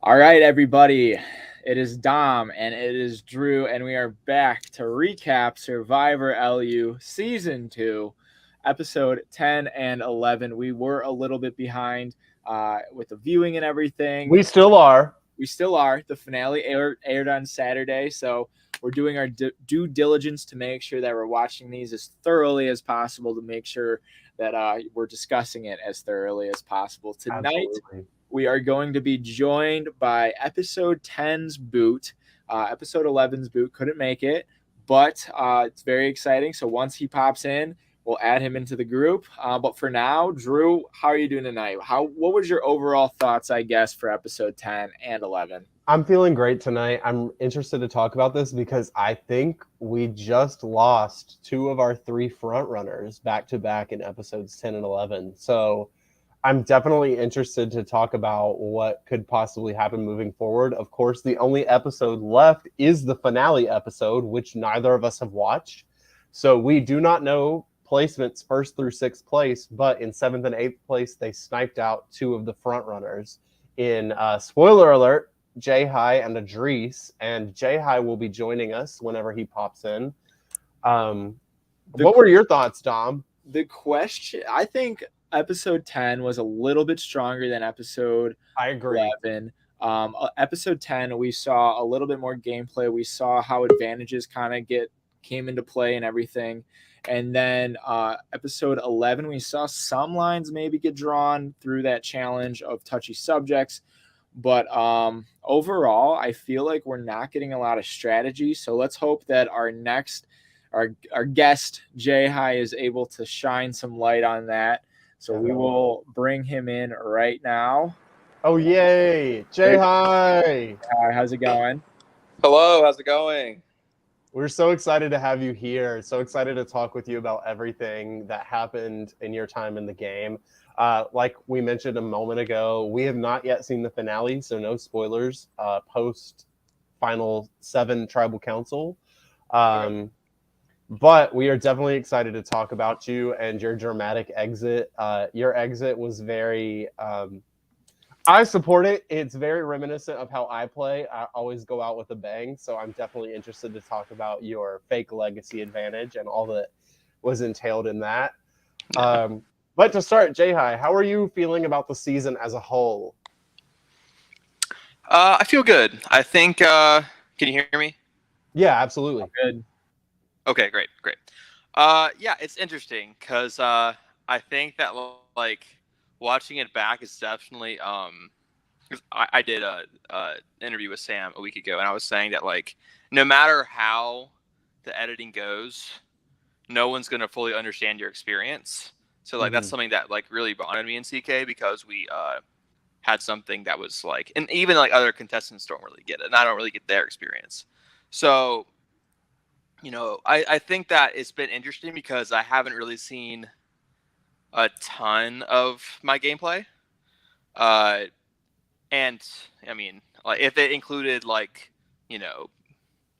All right, everybody. It is Dom and it is Drew, and we are back to recap Survivor LU Season 2, Episode 10 and 11. We were a little bit behind with the viewing and everything. We still are. We still are. The finale aired on Saturday, so we're doing our due diligence to make sure that we're watching these as thoroughly as possible to make sure that we're discussing it as thoroughly as possible. Tonight, Absolutely. we are going to be joined by episode 10's Boot. Episode 11's Boot couldn't make it, but it's very exciting. So once he pops in, we'll add him into the group. But for now, Drew, how are you doing tonight? What was your overall thoughts, I guess, for episode 10 and 11? I'm feeling great tonight. I'm interested to talk about this because I think we just lost two of our three front runners back to back in episodes 10 and 11. So I'm definitely interested to talk about what could possibly happen moving forward. Of course, the only episode left is the finale episode, which neither of us have watched. So we do not know placements first through sixth place, but in seventh and eighth place, they sniped out two of the front runners. In spoiler alert, Jay High and Adris, and Jay High will be joining us whenever he pops in. What were your thoughts, Dom? The question, I think episode 10 was a little bit stronger than episode I agree. 11. Episode 10, we saw a little bit more gameplay. We saw how advantages kind of came into play and everything. And then episode 11, we saw some lines maybe get drawn through that challenge of touchy subjects. But overall, I feel like we're not getting a lot of strategy. So let's hope that our guest, Jay High, is able to shine some light on that. So we will bring him in right now. Oh, yay. Jay High. Hi, how's it going? Hello, how's it going? We're so excited to have you here. So excited to talk with you about everything that happened in your time in the game. Like we mentioned a moment ago, we have not yet seen the finale, so no spoilers post final 7 tribal council. But we are definitely excited to talk about you and your dramatic exit. Your exit was very... I support it. It's very reminiscent of how I play. I always go out with a bang. So I'm definitely interested to talk about your fake legacy advantage and all that was entailed in that. But to start, Jay High, how are you feeling about the season as a whole? I feel good. I think, can you hear me? Yeah, absolutely. Good. Okay, great. Yeah, it's interesting because I think that like watching it back is definitely I did a interview with Sam a week ago, and I was saying that like no matter how the editing goes, no one's gonna fully understand your experience. So like that's something that like really bonded me in CK because we had something that was like, and even like other contestants don't really get it, and I don't really get their experience. So I think that it's been interesting because I haven't really seen a ton of my gameplay. And I mean, like if it included like,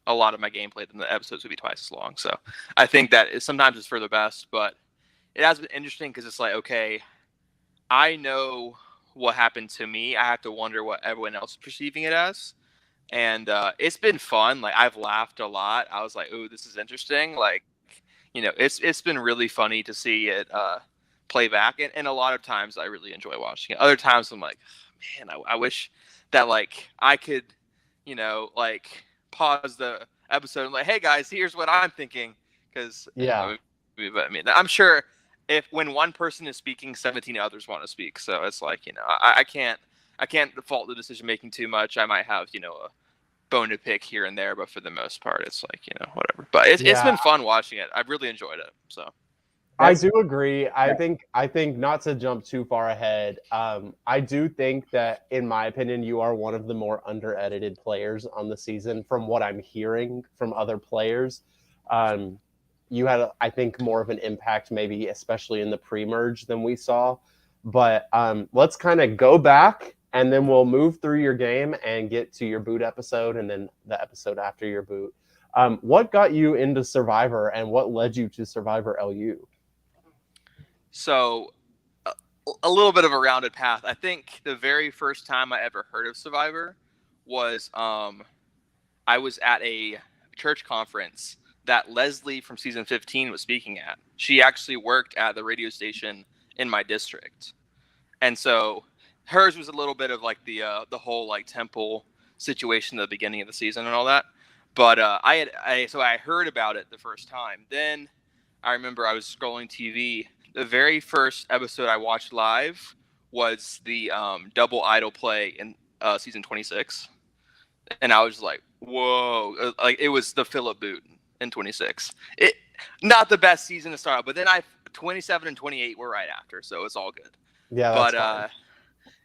a lot of my gameplay, then the episodes would be twice as long. So I think that sometimes it's for the best, but it has been interesting because it's like, okay, I know what happened to me. I have to wonder what everyone else is perceiving it as. And it's been fun. Like I've laughed a lot. I was like, "Oh, this is interesting." Like, it's been really funny to see it play back. And a lot of times I really enjoy watching it. Other times I'm like, man, I wish that like I could, like pause the episode and like, hey guys, here's what I'm thinking. Because but I mean, I'm sure if when one person is speaking, 17 others want to speak. So it's like, I can't fault the decision making too much. I might have, a bone to pick here and there, but for the most part, it's like, whatever. But it's been fun watching it. I've really enjoyed it. So I do agree. I think not to jump too far ahead. I do think that, in my opinion, you are one of the more under-edited players on the season from what I'm hearing from other players. You had, I think, more of an impact, maybe especially in the pre-merge than we saw. But let's kind of go back, and then we'll move through your game and get to your boot episode and then the episode after your boot. What got you into Survivor and what led you to Survivor LU? So a little bit of a rounded path. I think the very first time I ever heard of Survivor was I was at a church conference that Leslie from season 15 was speaking at. She actually worked at the radio station in my district. And so hers was a little bit of like the whole like temple situation at the beginning of the season and all that. But I heard about it the first time. Then I remember I was scrolling TV. The very first episode I watched live was the double idol play in season 26. And I was like, whoa. Like, it was the Philip boot in 26. It not the best season to start out, but then 27 and 28 were right after, so it's all good. Yeah, that's fine.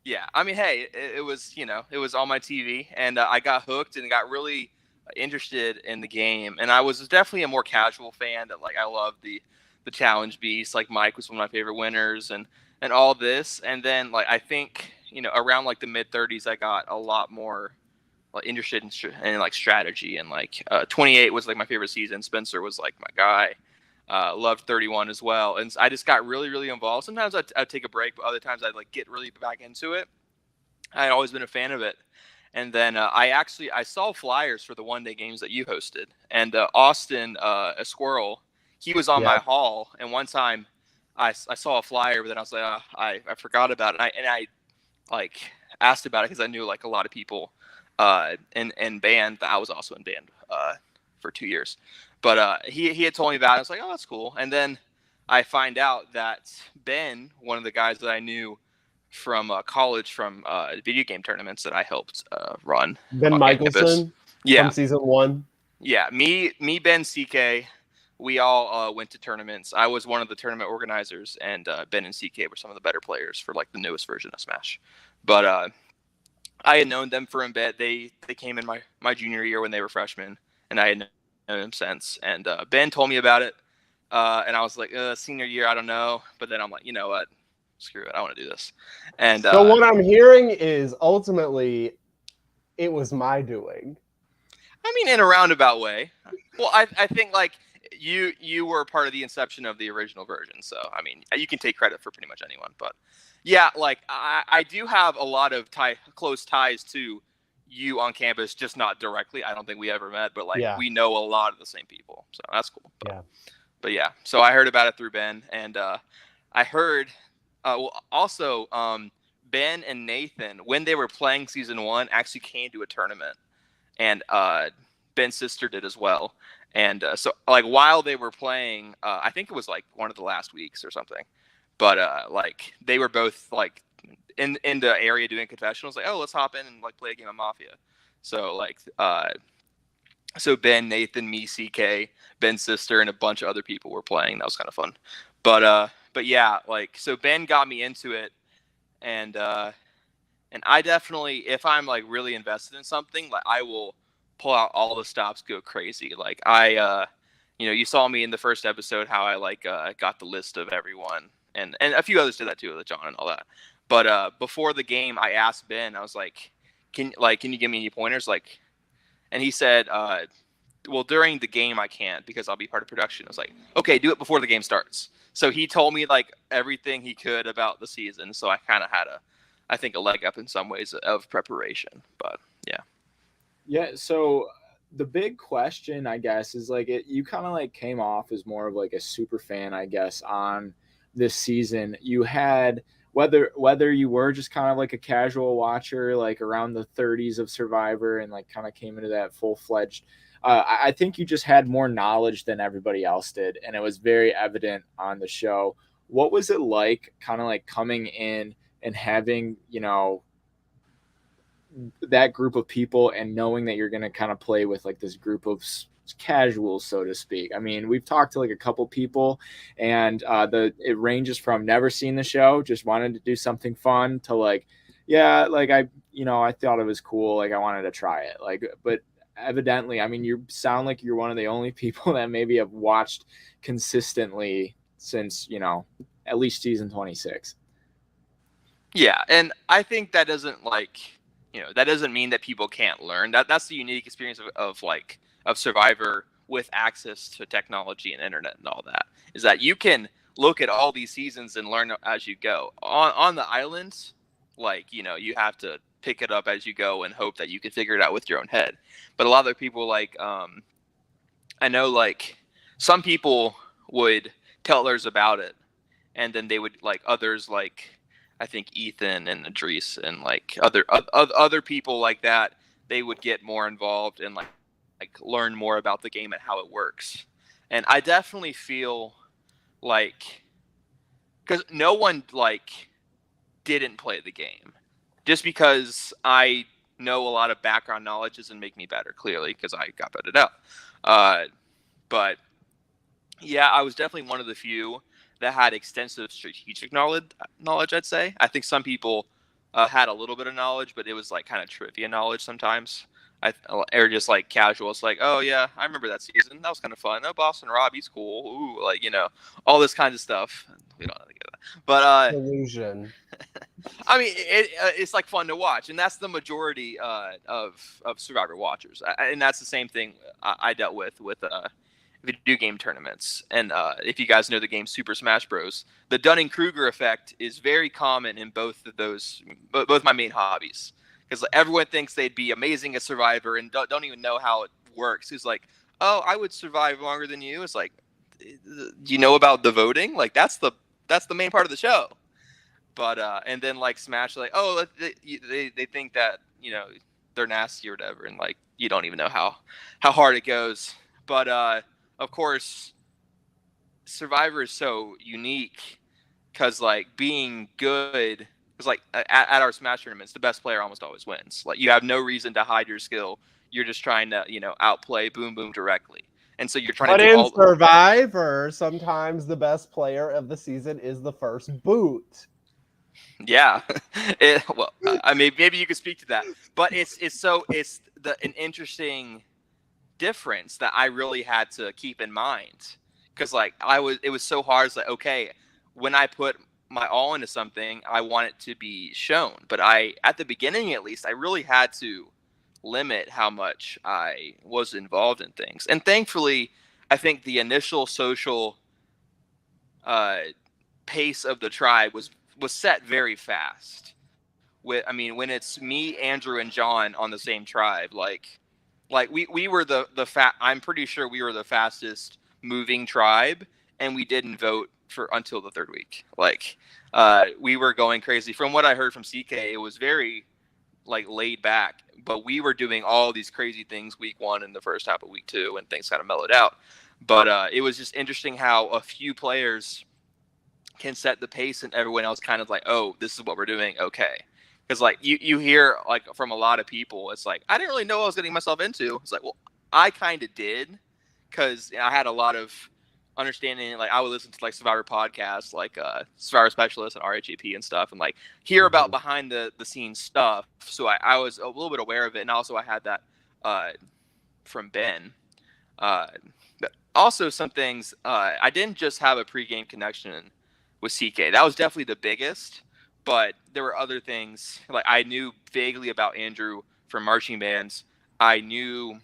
Yeah, I mean, hey, it was, it was on my TV, and I got hooked and got really interested in the game. And I was definitely a more casual fan that, like, I loved the challenge beast. Like, Mike was one of my favorite winners and all this. And then, like, I think, around like the mid 30s, I got a lot more like interested in like strategy, and like 28 was like my favorite season. Spencer was like my guy. Loved 31 as well, and I just got really, really involved. Sometimes I'd take a break, but other times I'd like get really back into it. I'd always been a fan of it, and then I saw flyers for the one-day games that you hosted, and Austin, a squirrel, he was on my hall, and one time I saw a flyer, but then I was like, I forgot about it, and I like asked about it because I knew like a lot of people in band. I was also in band for 2 years. But he had told me about it. I was like, oh, that's cool. And then I find out that Ben, one of the guys that I knew from college, from video game tournaments that I helped run. Ben Michelson from season 1. Yeah, me, Ben, CK, we all went to tournaments. I was one of the tournament organizers, and Ben and CK were some of the better players for like the newest version of Smash. But I had known them for a bit. They came in my junior year when they were freshmen, and I had known them since. And Ben told me about it, and I was like, senior year, I don't know. But then I'm like, you know what? Screw it. I want to do this. And so what I'm hearing is ultimately it was my doing. I mean, in a roundabout way. Well, I think like you were part of the inception of the original version. So, I mean, you can take credit for pretty much anyone. But yeah, like I do have a lot of close ties to you on campus, just not directly. I don't think we ever met, but like we know a lot of the same people. So that's cool. But yeah, so I heard about it through Ben, and I heard also Ben and Nathan, when they were playing season 1, actually came to a tournament, and Ben's sister did as well. And so like while they were playing, I think it was like one of the last weeks or something, but like they were both like in the area doing confessionals, like, oh, let's hop in and like play a game of Mafia. So like so Ben, Nathan, me, CK, Ben's sister, and a bunch of other people were playing. That was kind of fun. But yeah, like, so Ben got me into it, and I definitely, if I'm like really invested in something, like I will pull out all the stops, go crazy. Like you saw me in the first episode how I like got the list of everyone, and a few others did that too, with John and all that. But before the game, I asked Ben, I was like, can you give me any pointers? Like, and he said, well, during the game I can't, because I'll be part of production. I was like, okay, do it before the game starts. So he told me like everything he could about the season. So I kind of had I think a leg up in some ways of preparation. But yeah. Yeah. So the big question, I guess, is like you kind of like came off as more of like a super fan, I guess, on this season. You had, whether you were just kind of like a casual watcher, like around the 30s of Survivor, and like kind of came into that full-fledged, I think you just had more knowledge than everybody else did, and it was very evident on the show. What was it like kind of like coming in and having, that group of people, and knowing that you're going to kind of play with like this group of casuals, so to speak? I mean, we've talked to like a couple people, and it ranges from never seen the show, just wanted to do something fun, to like, yeah, like I thought it was cool, like I wanted to try it, like. But evidently, I mean, you sound like you're one of the only people that maybe have watched consistently since, at least season 26. Yeah, and I think that doesn't that doesn't mean that people can't learn. That's the unique experience of Survivor with access to technology and internet and all that, is that you can look at all these seasons and learn as you go. On the islands, like, you know, you have to pick it up as you go and hope that you can figure it out with your own head. But a lot of people, like, I know, like, some people would tell others about it, and then they would, like, others, like, I think Ethan and Idris and, like, other people like that, they would get more involved and, like learn more about the game and how it works. And I definitely feel like, because no one, like, didn't play the game. Just because I know a lot of background knowledge doesn't make me better, clearly, because I got voted out. But yeah, I was definitely one of the few that had extensive strategic knowledge, I'd say. I think some people had a little bit of knowledge, but it was like kind of trivia knowledge sometimes. Or just like casual. It's like, oh yeah, I remember that season. That was kind of fun. Oh, Boston Rob, he's cool. Ooh, like, you know, all this kind of stuff. We don't have to get that. But Illusion. I mean, it's like fun to watch, and that's the majority of Survivor watchers. And that's the same thing I dealt with video game tournaments. And if you guys know the game Super Smash Bros., the Dunning-Kruger effect is very common in both of those, both my main hobbies. Because everyone thinks they'd be amazing at Survivor and don't even know how it works. It's like, oh, I would survive longer than you. It's like, do you know about the voting? Like, that's the main part of the show. But and then like Smash, like, oh, they think that, you know, they're nasty or whatever, and like you don't even know how hard it goes. But of course, Survivor is so unique because, like, being good. Because, like, at our Smash tournaments, the best player almost always wins. Like, you have no reason to hide your skill. You're just trying to, you know, outplay Boom Boom directly. And so you're trying to do all... Survivor, sometimes the best player of the season is the first boot. Yeah. Well, I mean, maybe you could speak to that. But it's an interesting difference that I really had to keep in mind. Because, like, it was so hard. It's like, okay, when I put my all into something, I want it to be shown. But at the beginning, at least, I really had to limit how much I was involved in things. And thankfully, I think the initial social pace of the tribe was set very fast. When it's me, Andrew, and John on the same tribe, like we were I'm pretty sure we were the fastest moving tribe, and we didn't vote until the third week. Like, we were going crazy. From what I heard from CK, it was very, like, laid back, but we were doing all these crazy things week 1 and the first half of week 2, and things kind of mellowed out. But it was just interesting how a few players can set the pace and everyone else kind of like, oh, this is what we're doing. Okay. Because, like, you hear, like, from a lot of people, it's like, I didn't really know what I was getting myself into. It's like, well, I kind of did, because I had a lot of understanding. Like, I would listen to, like, Survivor podcasts, like Survivor Specialist and RHAP and stuff, and, like, hear about behind the scenes stuff. So I was a little bit aware of it, and also I had that from Ben. But also some things, I didn't just have a pregame connection with CK. That was definitely the biggest, but there were other things. Like, I knew vaguely about Andrew from marching bands. I knew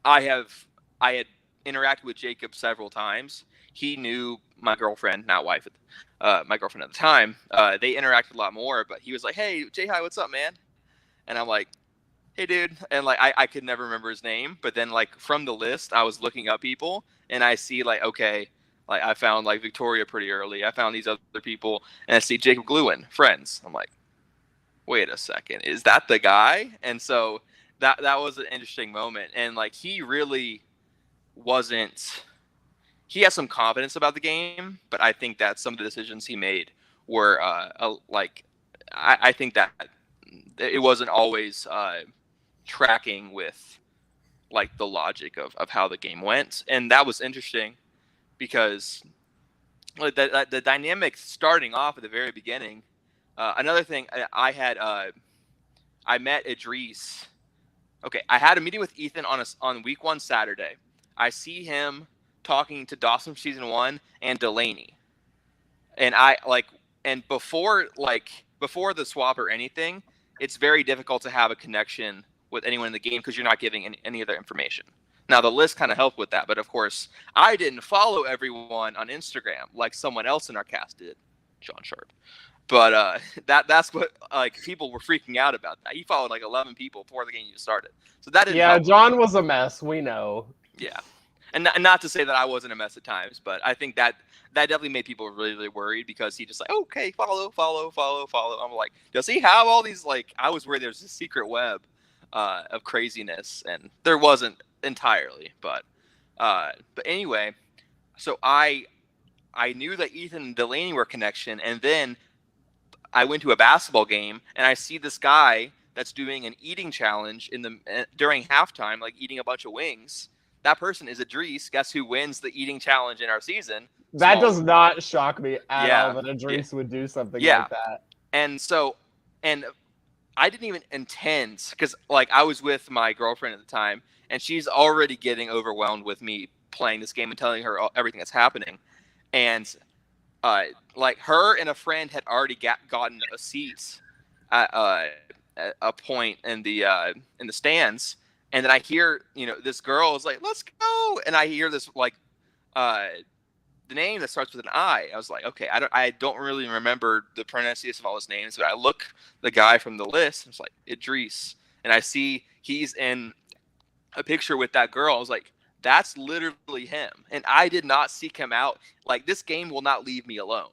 I had interacted with Jacob several times. He knew my girlfriend, not wife, my girlfriend at the time. They interacted a lot more, but he was like, hey, J-Hi, what's up, man? And I'm like, hey, dude. And, like, I could never remember his name. But then, like, from the list, I was looking up people, and I see, like, okay, like, I found, like, Victoria pretty early. I found these other people, and I see Jacob Glewin, friends. I'm like, wait a second, is that the guy? And so that was an interesting moment. And, like, he really wasn't, he has some confidence about the game, but I think that some of the decisions he made were like, I think that it wasn't always tracking with, like, the logic of how the game went. And that was interesting because, like, the dynamic starting off at the very beginning. Another thing, I met Idris. Okay, I had a meeting with Ethan on week 1 Saturday. I see him talking to Dawson for season 1 and Delaney, and before the swap or anything, it's very difficult to have a connection with anyone in the game because you're not giving any other information. Now the list kind of helped with that, but of course I didn't follow everyone on Instagram like someone else in our cast did, John Sharp. But that's what like people were freaking out about that. He followed like 11 people before the game even started, so that didn't help. John was a mess. We know. Yeah, and not to say that I wasn't a mess at times, but I think that definitely made people really, really worried because he just like, okay, follow. I'm like, does he have all these like? I was worried there's a secret web of craziness, and there wasn't entirely, but anyway, so I knew that Ethan and Delaney were a connection, and then I went to a basketball game and I see this guy that's doing an eating challenge during halftime, like eating a bunch of wings. That person is Idris. Guess who wins the eating challenge in our season? That does not shock me at all that Idris would do something like that. And so, and I didn't even intend, because like I was with my girlfriend at the time, and she's already getting overwhelmed with me playing this game and telling her everything that's happening. And like her and a friend had already gotten a seat at a point in the stands, and then I hear this girl is like, "Let's go," and I hear this like the name that starts with an I. I was like, okay, I don't really remember the pronunciation of all his names, but I look the guy from the list, and it's like Idris, and I see he's in a picture with that girl. I was like, that's literally him, and I did not seek him out. Like, this game will not leave me alone.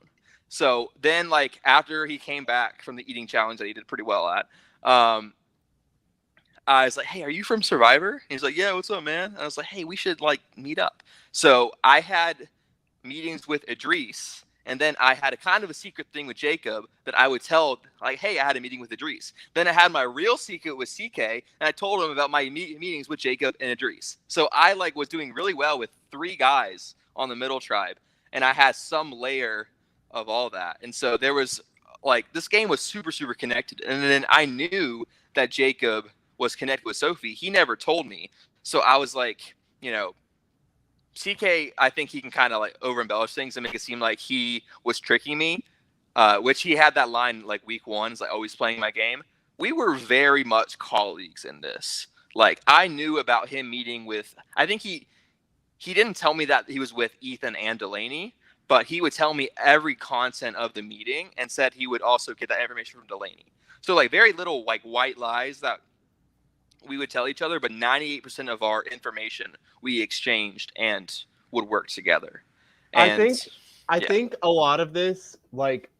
So then, like, after he came back from the eating challenge that he did pretty well at, I was like, hey, are you from Survivor? And he's like, yeah, what's up, man? And I was like, hey, we should like meet up. So I had meetings with Idris, and then I had a kind of a secret thing with Jacob that I would tell, like, hey, I had a meeting with Idris. Then I had my real secret with CK, and I told him about my meetings with Jacob and Idris. So I like was doing really well with 3 guys on the middle tribe, and I had some layer of all that. And so there was like, this game was super, super connected. And then I knew that Jacob was connected with Sophie. He never told me. So I was like, CK, I think he can kind of like over embellish things and make it seem like he was tricking me, which he had that line like week 1, is like always playing my game. We were very much colleagues in this. Like, I knew about him meeting with, I think he didn't tell me that he was with Ethan and Delaney, but he would tell me every content of the meeting and said he would also get that information from Delaney. So like very little like white lies that we would tell each other, but 98% of our information we exchanged and would work together. And I think a lot of this, like,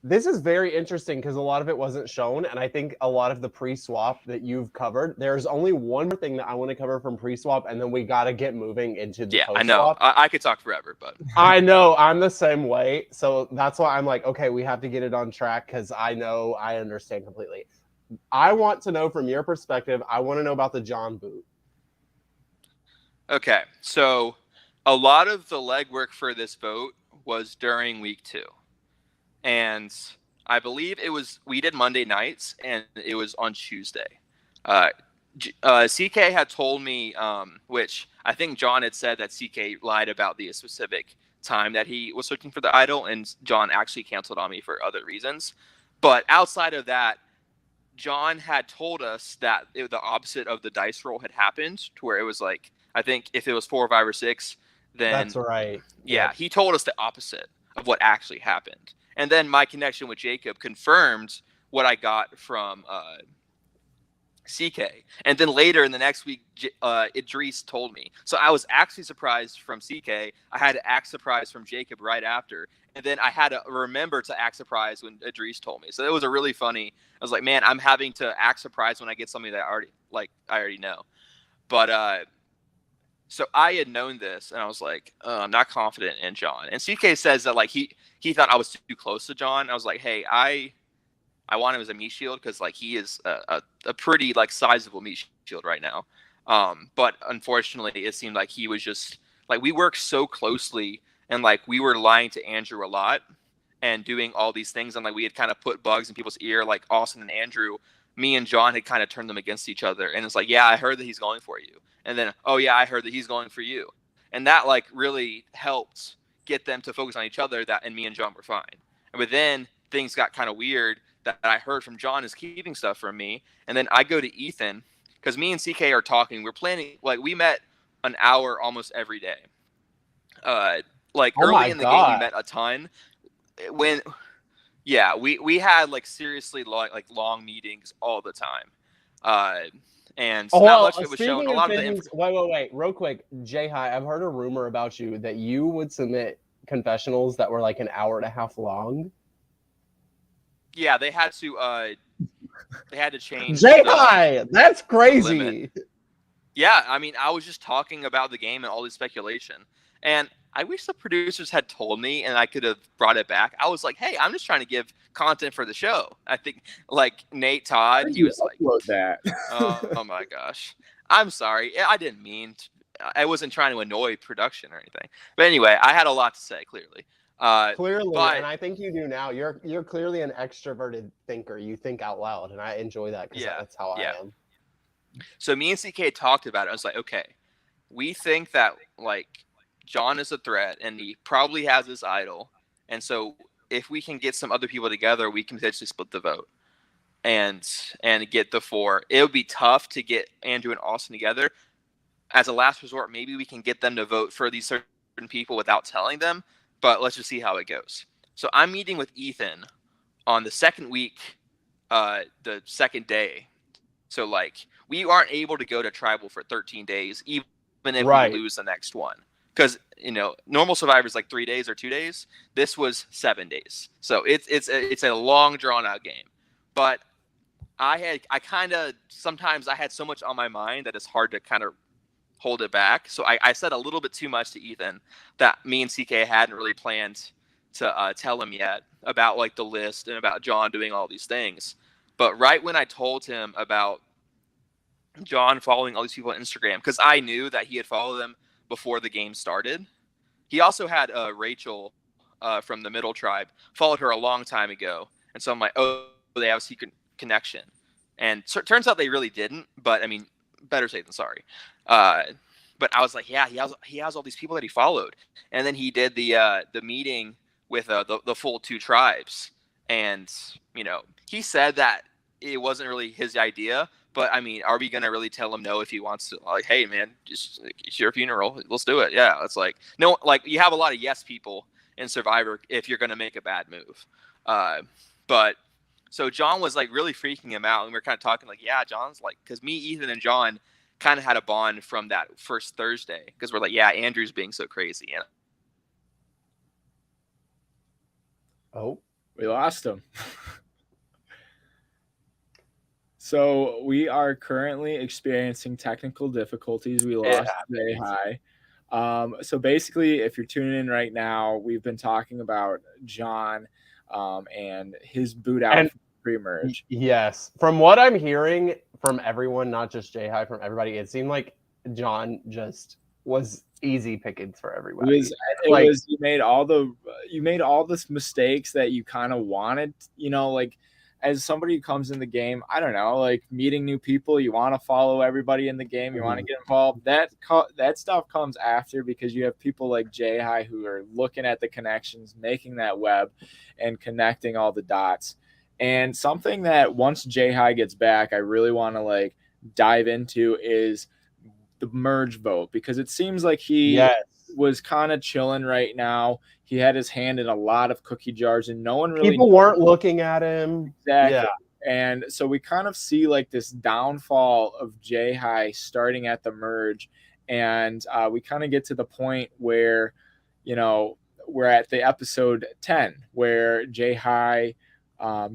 this is very interesting because a lot of it wasn't shown, and I think a lot of the pre-swap that you've covered, there's only one more thing that I want to cover from pre-swap, and then we got to get moving into the post-swap. I know. I could talk forever, but I know I'm the same way, so that's why I'm like, okay, we have to get it on track because I know I understand completely. I want to know from your perspective. I want to know about the John boot. Okay, so a lot of the legwork for this vote was during week 2. And I believe we did Monday nights, and it was on Tuesday. CK had told me, which I think John had said that CK lied about the specific time that he was searching for the idol, and John actually canceled on me for other reasons. But outside of that, John had told us that the opposite of the dice roll had happened, to where it was like, I think if it was 4, 5, or 6, then that's right. Yeah, he told us the opposite of what actually happened. And then my connection with Jacob confirmed what I got from CK. And then later in the next week, Idris told me. So I was actually surprised from CK. I had to act surprised from Jacob right after. And then I had to remember to act surprised when Idris told me. So it was a really funny. I was like, man, I'm having to act surprised when I get something that I already know. But so I had known this, and I was like, I'm not confident in John. And CK says that like he thought I was too close to John. I was like, hey, I want him as a meat shield because like he is a pretty like sizable meat shield right now. But unfortunately, it seemed like he was just like, we worked so closely, and like we were lying to Andrew a lot and doing all these things, and like we had kind of put bugs in people's ear, like Austin and Andrew. Me and John had kind of turned them against each other, and it's like, yeah, I heard that he's going for you. And then, oh yeah, I heard that he's going for you. And that like really helped get them to focus on each other, and me and John were fine. But then things got kind of weird that I heard from John is keeping stuff from me. And then I go to Ethan because me and CK are talking. We're planning, like we met an hour almost every day. Like Oh my early in the game, we God. met a ton. When yeah, we had like seriously long meetings all the time, and Oh, not well, much of it was shown. speaking A of lot of the things, wait, real quick, Jay High, I've heard a rumor about you that you would submit confessionals that were like an hour and a half long. yeah, they had to change Jay the High, that's limit. crazy. Yeah, I mean, I was just talking about the game and all this speculation. And I wish the producers had told me and I could have brought it back. I was like, hey, I'm just trying to give content for the show. I think, like, Nate Todd, How did he you was like, upload that? oh my gosh. I'm sorry. I didn't mean to. I wasn't trying to annoy production or anything. But anyway, I had a lot to say, clearly. Clearly, but and I think you do now. You're clearly an extroverted thinker. You think out loud, and I enjoy that because yeah, that's how yeah. I am. So me and CK talked about it. I was like, okay, we think that, like, John is a threat and he probably has his idol. And so if we can get some other people together, we can potentially split the vote and get the 4. It would be tough to get Andrew and Austin together. As a last resort, maybe we can get them to vote for these certain people without telling them, but let's just see how it goes. So I'm meeting with Ethan on the second week, the second day. So, like, we aren't able to go to tribal for 13 days, even if Right. we lose the next one. Because, normal Survivor's like 3 days or 2 days. This was 7 days. So it's a long, drawn-out game. But sometimes I had so much on my mind that it's hard to kind of hold it back. So I said a little bit too much to Ethan that me and CK hadn't really planned to tell him yet about, like, the list and about John doing all these things. But right when I told him about John following all these people on Instagram, because I knew that he had followed them before the game started. He also had Rachel from the Middle Tribe, followed her a long time ago. And so I'm like, oh, they have a secret connection. And so it turns out they really didn't. But, I mean, better safe than sorry. But I was like, yeah, he has all these people that he followed. And then he did the meeting with the full 2 tribes. And, he said that it wasn't really his idea. But, I mean, are we going to really tell him no if he wants to? Like, hey, man, just, like, it's your funeral. Let's do it. Yeah, it's like, no, like, you have a lot of yes people in Survivor if you're going to make a bad move. But so John was, like, really freaking him out. And we were kind of talking like, yeah, John's like, because me, Ethan, and John kind of had a bond from that first Thursday. Because we're like, yeah, Andrew's being so crazy. And Oh, We lost him. So we are currently experiencing technical difficulties. We lost Jay High. So basically, if you're tuning in right now, we've been talking about John and his boot out And- pre-merge. yes. From what I'm hearing from everyone, not just Jay High, from everybody, it seemed like John just was easy pickings for everybody. You made all the mistakes that you kind of wanted, like, as somebody who comes in the game, I don't know, like, meeting new people, you want to follow everybody in the game, you want to get involved. That stuff comes after, because you have people like Jay High who are looking at the connections, making that web, and connecting all the dots. And something that once Jay High gets back, I really want to, like, dive into is the merge vote, because it seems like he was kind of chilling right now. He had his hand in a lot of cookie jars, and no one really people weren't looking at him. Exactly. Yeah. And so we kind of see, like, this downfall of Jay High starting at the merge, and we kind of get to the point where, we're at the episode 10 where Jay High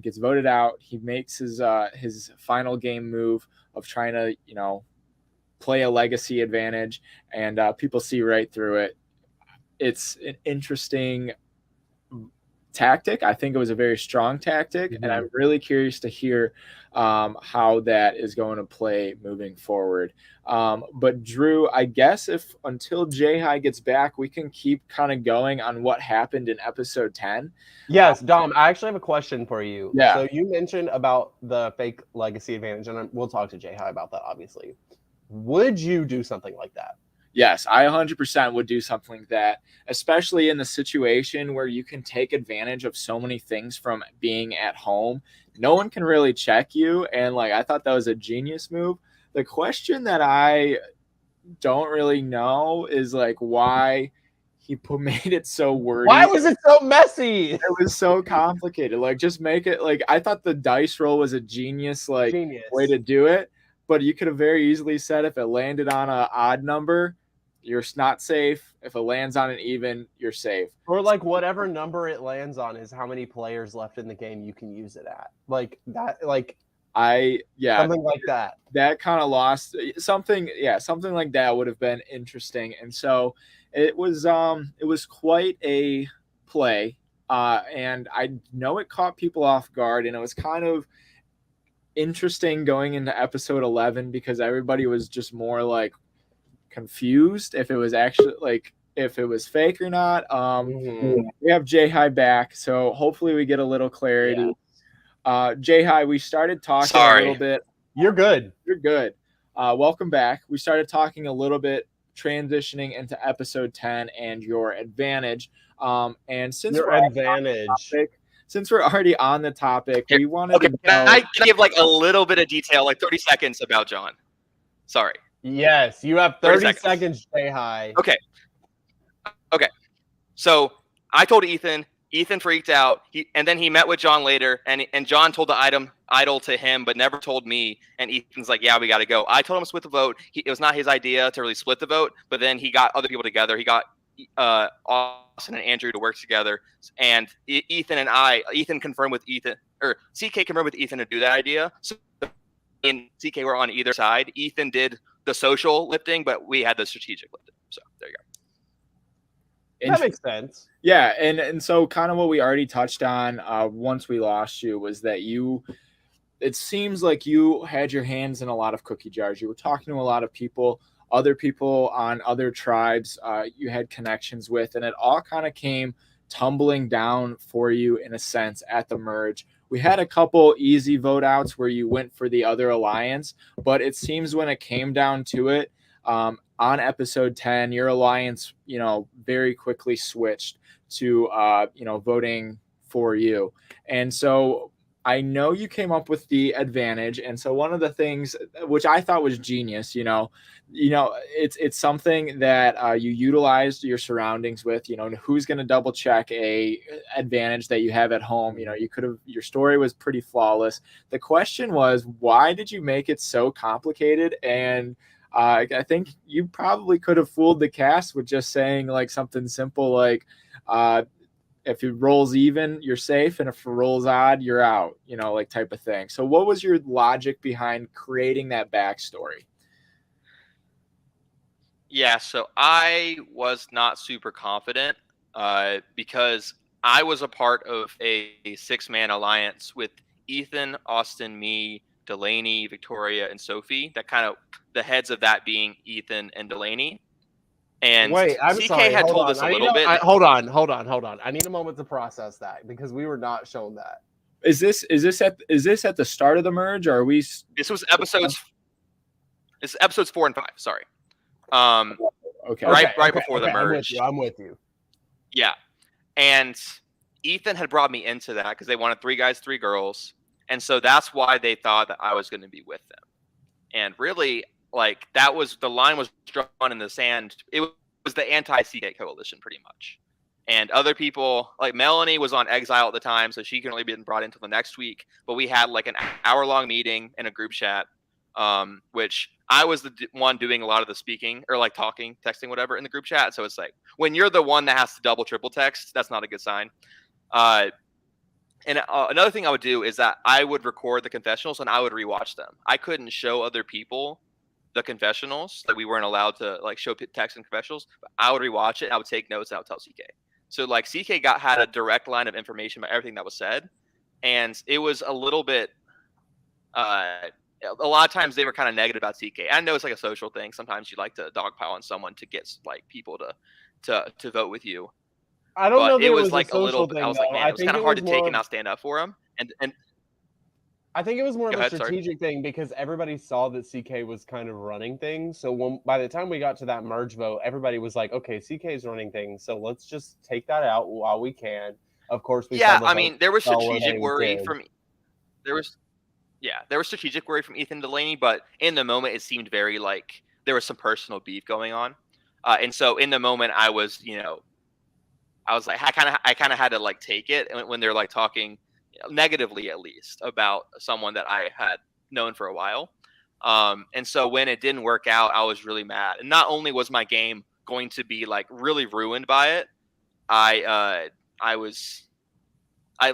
gets voted out. He makes his final game move of trying to play a legacy advantage, and people see right through it. It's an interesting tactic. I think it was a very strong tactic, and I'm really curious to hear how that is going to play moving forward. But Drew, I guess if until Jay High gets back, we can keep kind of going on what happened in episode 10. Yes, Dom, I actually have a question for you. Yeah. So you mentioned about the fake legacy advantage, and we'll talk to Jay High about that, obviously. Would you do something like that? Yes, I 100% would do something like that, especially in the situation where you can take advantage of so many things from being at home. No one can really check you, and, like, I thought that was a genius move. The question that I don't really know is like why he made it so wordy. Why was it so messy? It was so complicated. Like, just make it like, I thought the dice roll was a genius way to do it, but you could have very easily said if it landed on an odd number, you're not safe. If it lands on an even, you're safe. Or like whatever number it lands on is how many players left in the game you can use it at. Like that, like something like that. That kind of lost something. Yeah, something like that would have been interesting. And so it was quite a play. And I know it caught people off guard, and it was kind of interesting going into episode 11 because everybody was just more like confused if it was actually like if it was fake or not. We have Jay High back, so hopefully we get a little clarity. Jay High, we started talking a little bit. You're good. You're good. Welcome back. We started talking a little bit, transitioning into episode 10 and your advantage. And since we're already on the topic, we wanted to know. Can I give like a little bit of detail, like 30 seconds about John? Sorry. Yes, you have 30 seconds, Jay High. Okay. So I told Ethan. Ethan freaked out, and then he met with John later, and John told the idol to him, but never told me. And Ethan's like, "Yeah, we got to go." I told him to split the vote. It was not his idea to really split the vote, but then he got other people together. He got Austin and Andrew to work together, and Ethan confirmed with Ethan, or CK confirmed with Ethan to do that idea. So in CK were on either side. Ethan did the social lifting, but we had the strategic lifting. So there you go. That makes sense. Yeah, and so kind of what we already touched on once we lost you was that it seems like you had your hands in a lot of cookie jars. You were talking to a lot of people, other people on other tribes you had connections with, and it all kind of came tumbling down for you in a sense at the merge. We had a couple easy vote outs where you went for the other alliance, but it seems when it came down to it, on episode 10, your alliance, very quickly switched to, voting for you. And so I know you came up with the advantage. And so one of the things which I thought was genius, it's something that you utilized your surroundings with, who's going to double check a advantage that you have at home. Your story was pretty flawless. The question was, why did you make it so complicated? And I think you probably could have fooled the cast with just saying like something simple like, if it rolls even, you're safe, and if it rolls odd, you're out, like type of thing. So what was your logic behind creating that backstory? Yeah, so I was not super confident because I was a part of a 6-man alliance with Ethan, Austin, me, Delaney, Victoria, and Sophie. That kind of the heads of that being Ethan and Delaney. And wait, I'm CK sorry. had told us a little bit. Hold on. I need a moment to process that because we were not shown that. Is this at the start of the merge, or are we? This was episodes 4 and 5. Sorry. Okay. Right before the merge. I'm with you. Yeah, and Ethan had brought me into that because they wanted 3 guys, 3 girls, and so that's why they thought that I was going to be with them. And really, like that was the line was drawn in the sand. It was the anti-CK coalition, pretty much. And other people, like Melanie, was on exile at the time, so she can only be brought in until the next week. But we had like an hour-long meeting in a group chat, which I was the one doing a lot of the speaking or like talking, texting, whatever in the group chat. So it's like when you're the one that has to double, triple text, that's not a good sign. And another thing I would do is that I would record the confessionals and I would rewatch them. I couldn't show other people the confessionals, that we weren't allowed to like show text and confessionals. But I would rewatch it. And I would take notes. And I would tell CK. So like CK had a direct line of information about everything that was said, and it was a little bit. A lot of times they were kind of negative about CK. I know it's like a social thing. Sometimes you like to dogpile on someone to get like people to vote with you. I don't know. It was like a little. I was like, man, it was kind of hard to take and not stand up for him. And I think it was more of a strategic thing because everybody saw that CK was kind of running things. So by the time we got to that merge vote, everybody was like, okay, CK is running things. So let's just take that out while we can. Of course, there was strategic worry from there was strategic worry from Ethan Delaney, but in the moment it seemed very like there was some personal beef going on. And so in the moment, I was like, I kind of had to like take it when they're like talking negatively, at least, about someone that I had known for a while. And so when it didn't work out, I was really mad. And not only was my game going to be like really ruined by it, I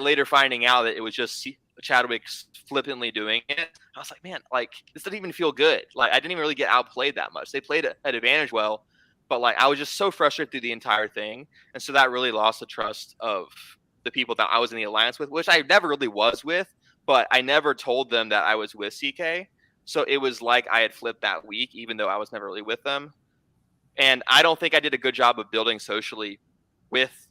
later finding out that it was just Chadwick flippantly doing it. I was like, man, like this didn't even feel good. Like I didn't even really get outplayed that much. They played at advantage well, but like I was just so frustrated through the entire thing, and so that really lost the trust of the people that I was in the alliance with, which I never really was with. But I never told them that I was with CK, so it was like I had flipped that week, even though I was never really with them. And I don't think I did a good job of building socially with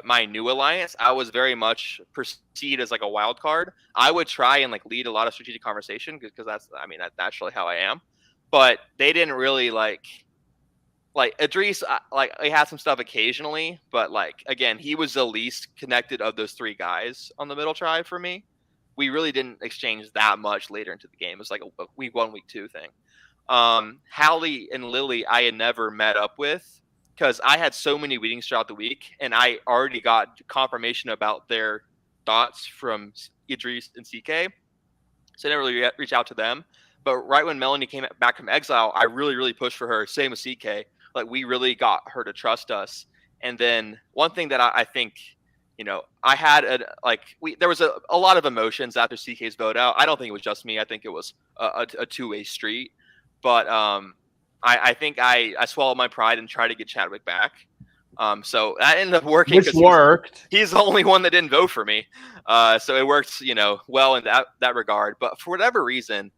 my new alliance. I was very much perceived as like a wild card. I would try and like lead a lot of strategic conversation because that's naturally how I am. But they didn't really like Idris. Like he had some stuff occasionally, but like again, he was the least connected of those three guys on the middle tribe for me. We really didn't exchange that much later into the game. It was like a week 1, week 2 thing. Hallie and Lily, I had never met up with, because I had so many meetings throughout the week, and I already got confirmation about their thoughts from Idris and CK. So I never really reached out to them. But right when Melanie came back from exile, I really, really pushed for her. Same with CK. Like we really got her to trust us. And then one thing that I think, I had there was a lot of emotions after CK's vote out. I don't think it was just me. I think it was a two-way street. But I think I swallowed my pride and tried to get Chadwick back. So that ended up working. Which worked. He's the only one that didn't vote for me. So it worked, well in that regard. But for whatever reason,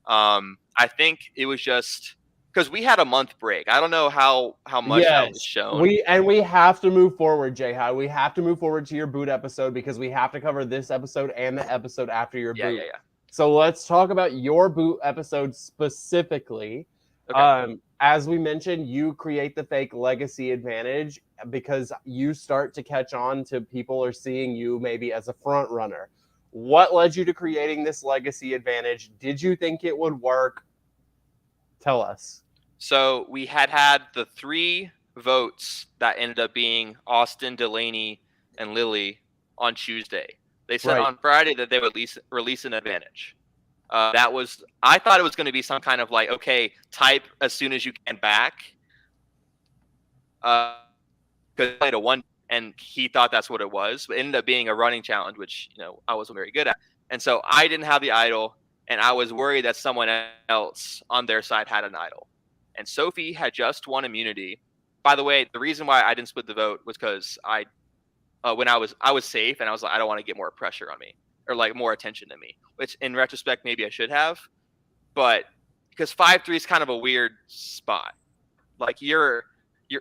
I think it was just because we had a month break. I don't know how much that was shown. We have to move forward, Jai. We have to move forward to your boot episode because we have to cover this episode and the episode after your boot. Yeah. So let's talk about your boot episode specifically. Okay. As we mentioned, you create the fake legacy advantage because you start to catch on to people are seeing you maybe as a front runner. What led you to creating this legacy advantage? Did you think it would work? Tell us. So we had the 3 votes that ended up being Austin, Delaney, and Lily on Tuesday. They said on Friday that they would release an advantage. I thought it was going to be some kind of like, okay, type as soon as you can back. Because I played a 1, and he thought that's what it was. But it ended up being a running challenge, which I wasn't very good at. And so I didn't have the idol, and I was worried that someone else on their side had an idol. And Sophie had just won immunity. By the way, the reason why I didn't split the vote was because when I was safe, and I was like, I don't want to get more pressure on me or like more attention to me, which in retrospect, maybe I should have, but because 5-3 is kind of a weird spot. Like you're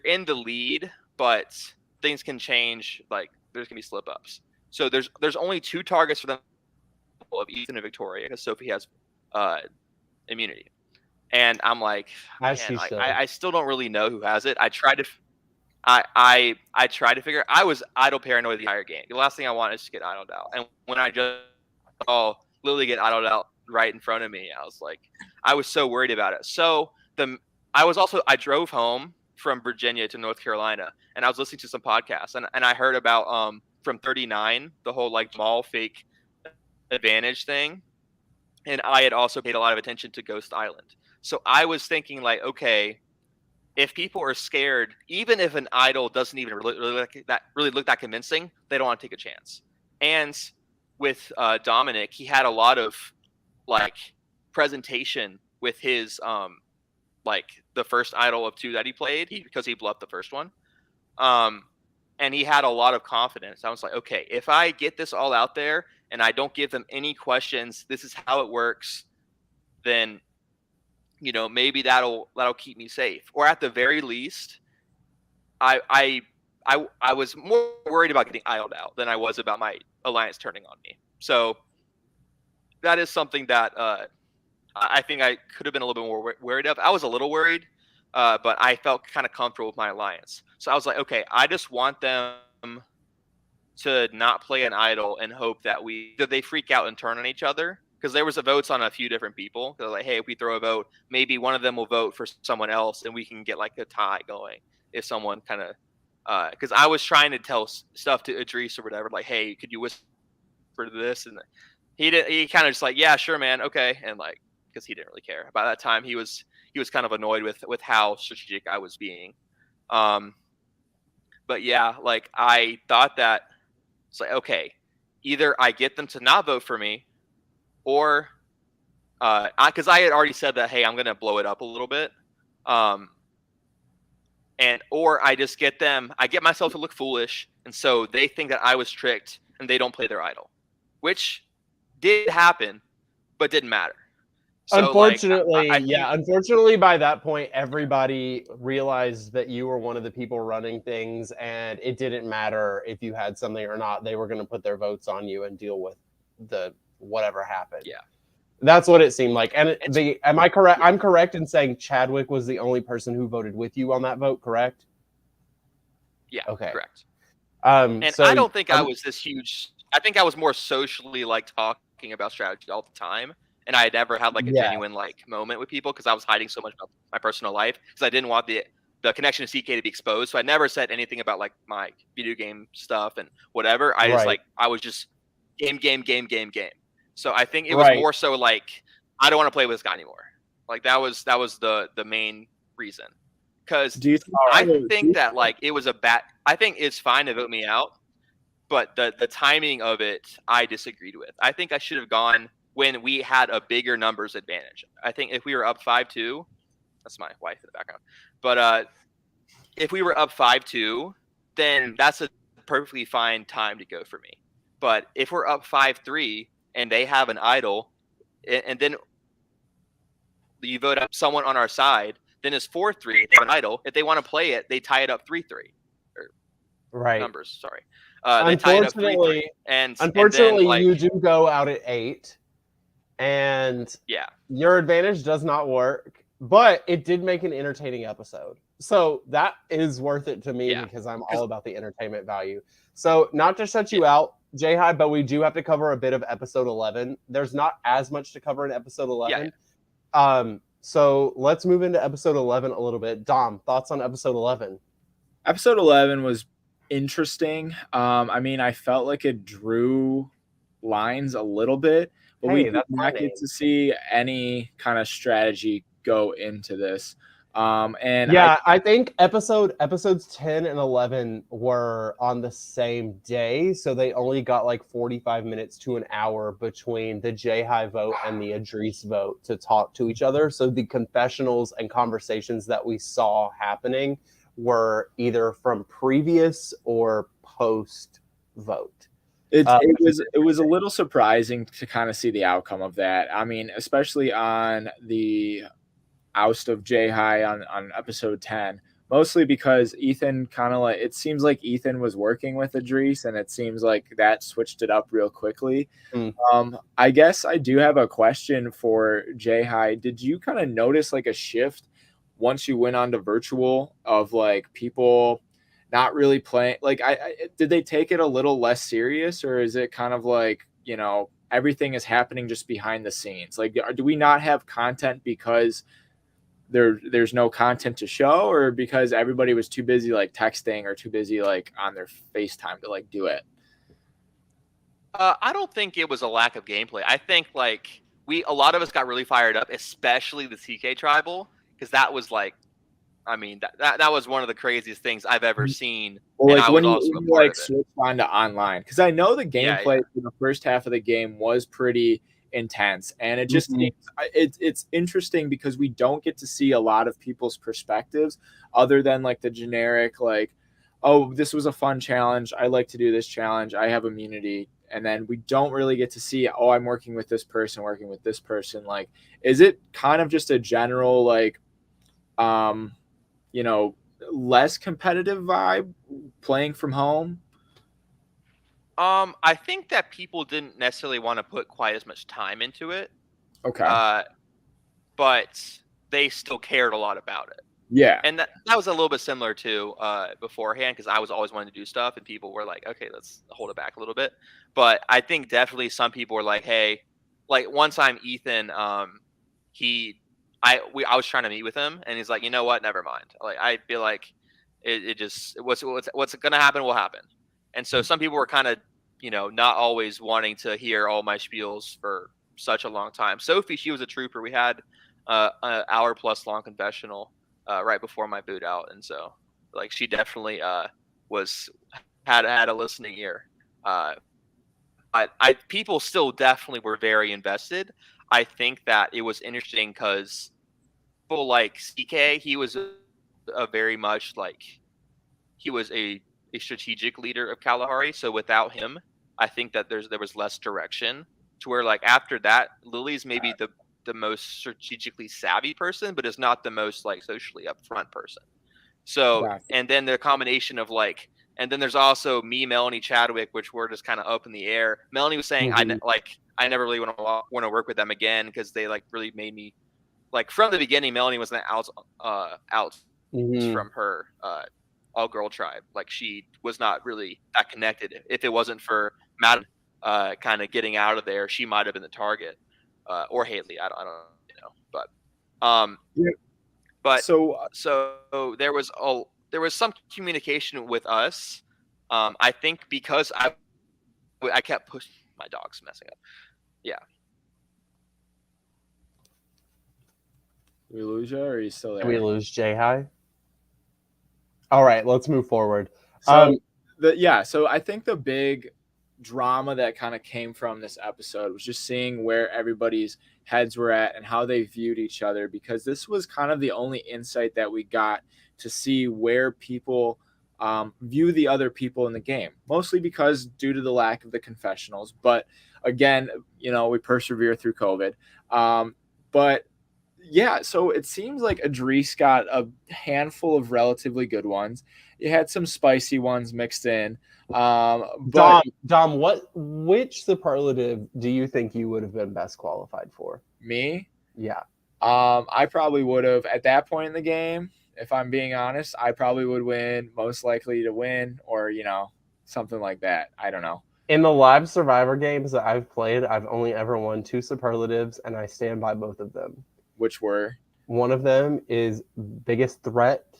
in the lead, but things can change. Like there's gonna be slip ups. So there's only 2 targets for them of Ethan and Victoria because Sophie has immunity. And I'm like, I still don't really know who has it. I tried to figure. I was idle paranoid the entire game. The last thing I want is to get idled out. And when I just saw Lily get idled out right in front of me, I was so worried about it. So I drove home from Virginia to North Carolina, and I was listening to some podcasts, and I heard about from 39 the whole like mall fake advantage thing, and I had also paid a lot of attention to Ghost Island. So I was thinking like, okay, if people are scared, even if an idol doesn't even really look that convincing, they don't want to take a chance. And with Dominic, he had a lot of like presentation with his like the first idol of 2 that he played because he bluffed the first one. And he had a lot of confidence. I was like, okay, if I get this all out there and I don't give them any questions, this is how it works, then maybe that'll keep me safe. Or at the very least, I was more worried about getting idled out than I was about my alliance turning on me. So that is something that I think I could have been a little bit more worried of. I was a little worried, but I felt kind of comfortable with my alliance. So I was like, okay, I just want them to not play an idol and hope that they freak out and turn on each other, because there was a votes on a few different people. They're like, hey, if we throw a vote, maybe one of them will vote for someone else, and we can get like a tie going if someone kind of. Because I was trying to tell stuff to Idris or whatever, like, hey, could you whisper this? And he did. He kind of just like, yeah, sure, man, okay, and like, because he didn't really care. By that time, he was kind of annoyed with how strategic I was being. But yeah, like I thought that it's like, okay, either I get them to not vote for me, or because I had already said that, hey, I'm gonna blow it up a little bit, and or I just get myself to look foolish, and so they think that I was tricked, and they don't play their idol, which did happen, but didn't matter. So, unfortunately, like, I think, unfortunately, by that point, everybody realized that you were one of the people running things, and it didn't matter if you had something or not. They were going to put their votes on you and deal with the whatever happened. Yeah, that's what it seemed like. And am I correct? I'm correct in saying Chadwick was the only person who voted with you on that vote, correct? Yeah. Okay. Correct. And so I don't think I was this huge. I think I was more socially like talking about strategy all the time. And I had never had like a genuine like moment with people because I was hiding so much about my personal life because I didn't want the connection to CK to be exposed. So I never said anything about like my video game stuff and whatever. I just I was just game. So I think it was more so like I don't want to play with this guy anymore. Like that was the main reason. Because I think that like it was I think it's fine to vote me out, but the timing of it I disagreed with. I think I should have gone when we had a bigger numbers advantage. I think if we were up 5-2, that's my wife in the background. But if we were up 5-2, then that's a perfectly fine time to go for me. But if we're up 5-3 and they have an idol, and then you vote up someone on our side, then it's 4-3. They have an idol. If they want to play it, they tie it up 3-3. Numbers, sorry. They tie it up 3-3. Unfortunately, you do go out at 8. And your advantage does not work, but it did make an entertaining episode. So that is worth it to me because I'm all about the entertainment value. So not to shut you out, J-High, but we do have to cover a bit of episode 11. There's not as much to cover in episode 11. So let's move into episode 11 a little bit. Dom, thoughts on episode 11? Episode 11 was interesting. I mean, I felt like it drew lines a little bit. But we did not get to see any kind of strategy go into this. I think episodes 10 and 11 were on the same day, so they only got like 45 minutes to an hour between the J-High vote and the Idris vote to talk to each other. So the confessionals and conversations that we saw happening were either from previous or post vote. It was a little surprising to kind of see the outcome of that. I mean, especially on the oust of J-High on episode 10, mostly because Ethan kind of like, it seems like Ethan was working with Idris, and it seems like that switched it up real quickly. I guess I do have a question for J-High. Did you kind of notice like a shift once you went on to virtual of like people not really playing? Like, did they take it a little less serious, or is it kind of like, you know, everything is happening just behind the scenes? Like, do we not have content because there's no content to show, or because everybody was too busy like texting or too busy like on their FaceTime to like do it? I don't think it was a lack of gameplay. I think like a lot of us got really fired up, especially the CK tribal, because that was like, I mean, that was one of the craziest things I've ever seen. Well, like when you like switched on to online, because I know the gameplay for the first half of the game was pretty intense, and it just it's interesting because we don't get to see a lot of people's perspectives other than like the generic like, oh, this was a fun challenge, I like to do this challenge, I have immunity. And then we don't really get to see, oh, I'm working with this person. Like, is it kind of just a general like you know, less competitive vibe playing from home? I think that people didn't necessarily want to put quite as much time into it. Okay. But they still cared a lot about it. Yeah. And that was a little bit similar to beforehand, because I was always wanting to do stuff and people were like, okay, let's hold it back a little bit. But I think definitely some people were like, hey, like one time Ethan, I was trying to meet with him, and he's like, you know what, never mind. Like I feel like it just what's gonna happen will happen. And so some people were kind of, not always wanting to hear all my spiels for such a long time. Sophie, she was a trooper. We had an hour plus long confessional right before my boot out, and so like she definitely was had a listening ear. People still definitely were very invested. I think that it was interesting because people like CK, he was a very much like he was a strategic leader of Kalahari. So without him, I think that there was less direction to where like after that, Lily's maybe the most strategically savvy person, but is not the most like socially upfront person. So and then the combination of like, and then there's also me, Melanie, Chadwick, which were just kind of up in the air. Melanie was saying I never really want to work with them again because they like really made me like from the beginning. Melanie was out from her all girl tribe. Like she was not really that connected. If it wasn't for Madden kind of getting out of there, she might have been the target or Haley. I don't but so there was some communication with us. I think because I kept pushing. My dog's messing up. Yeah. We lose you, or are you still there? We lose J-High. All right, let's move forward. So so I think the big drama that kind of came from this episode was just seeing where everybody's heads were at and how they viewed each other, because this was kind of the only insight that we got to see where people view the other people in the game, mostly because due to the lack of the confessionals. But again, we persevere through COVID. But yeah, so it seems like Idris got a handful of relatively good ones. You had some spicy ones mixed in. But Dom, which superlative do you think you would have been best qualified for? Me? Yeah. I probably would have at that point in the game. If I'm being honest, I probably would win, most likely to win, or something like that. I don't know. In the live Survivor games that I've played, I've only ever won 2 superlatives, and I stand by both of them. Which were? One of them is biggest threat,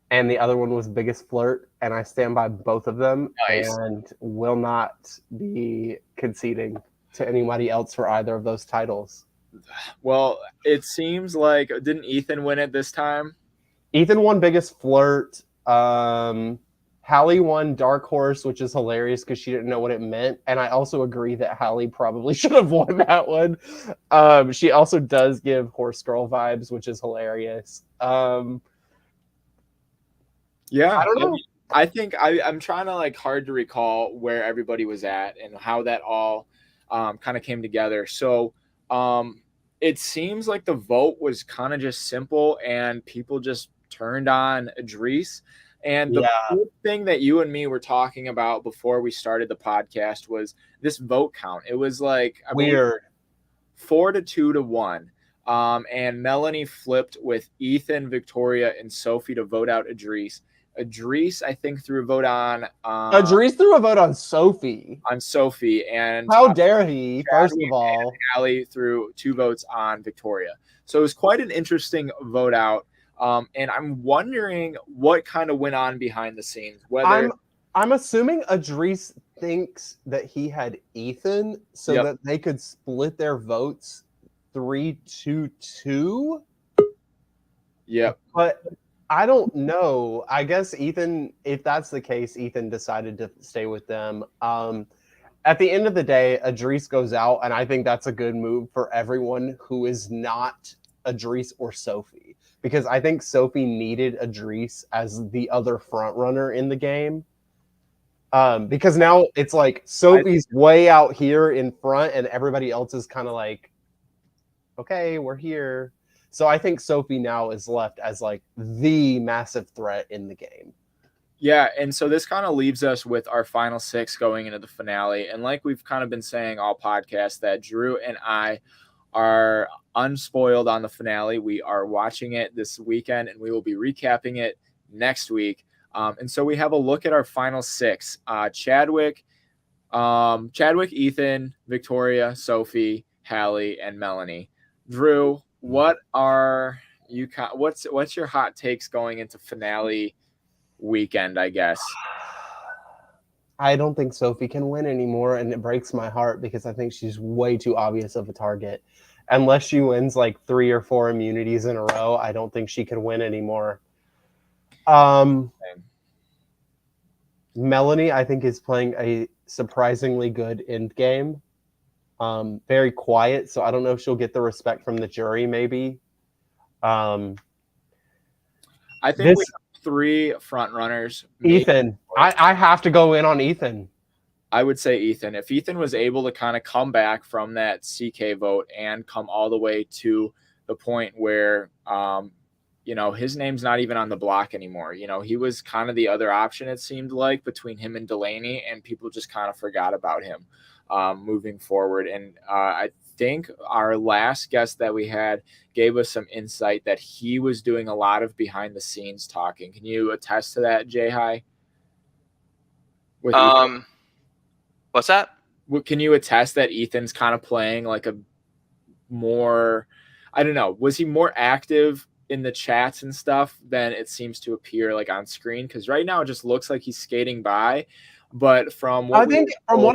and the other one was biggest flirt, and I stand by both of them. Nice. And will not be conceding to anybody else for either of those titles. Well, it seems like, didn't Ethan win it this time? Ethan won biggest flirt. Hallie won Dark Horse, which is hilarious because she didn't know what it meant. And I also agree that Hallie probably should have won that one. She also does give Horse Girl vibes, which is hilarious. Yeah. I don't know. I think I'm trying to hard to recall where everybody was at and how that all kind of came together. So it seems like the vote was kind of just simple and people just turned on Idris. And the thing that you and me were talking about before we started the podcast was this vote count. It was like weird, 4-2 to 1. And Melanie flipped with Ethan, Victoria, and Sophie to vote out Idris. Idris, I think, threw a vote on. Idris threw a vote on Sophie. On Sophie, and how dare he? First of all, Hallie threw 2 votes on Victoria. So it was quite an interesting vote out. And I'm wondering what kind of went on behind the scenes. Whether I'm assuming Idris thinks that he had Ethan so that they could split their votes 3-2-2. Yep. But I don't know. I guess Ethan, if that's the case, Ethan decided to stay with them. At the end of the day, Idris goes out, and I think that's a good move for everyone who is not Idris or Sophie. Because I think Sophie needed Idris as the other front runner in the game. Because now it's like Sophie's way out here in front and everybody else is kind of like, okay, we're here. So I think Sophie now is left as the massive threat in the game. Yeah, and so this kind of leaves us with our final 6 going into the finale. And like we've kind of been saying all podcasts, that Drew and I are unspoiled on the finale. We are watching it this weekend, and we will be recapping it next week. And so we have a look at our final 6. Chadwick, Ethan, Victoria, Sophie, Hallie, and Melanie. Drew, what are you? What's your hot takes going into finale weekend? I guess. I don't think Sophie can win anymore, and it breaks my heart because I think she's way too obvious of a target. Unless she wins like 3 or 4 immunities in a row, I don't think she can win anymore. Melanie, I think, is playing a surprisingly good end game. Very quiet, so I don't know if she'll get the respect from the jury, maybe. I think we have 3 front runners. Ethan. I have to go in on Ethan. I would say Ethan. If Ethan was able to kind of come back from that CK vote and come all the way to the point where, his name's not even on the block anymore. He was kind of the other option, it seemed like, between him and Delaney, and people just kind of forgot about him moving forward. And I think our last guest that we had gave us some insight that he was doing a lot of behind the scenes talking. Can you attest to that, Jay High? What's that? Can you attest that Ethan's kind of playing like a more, I don't know, was he more active in the chats and stuff than it seems to appear like on screen? Because right now it just looks like he's skating by. But from what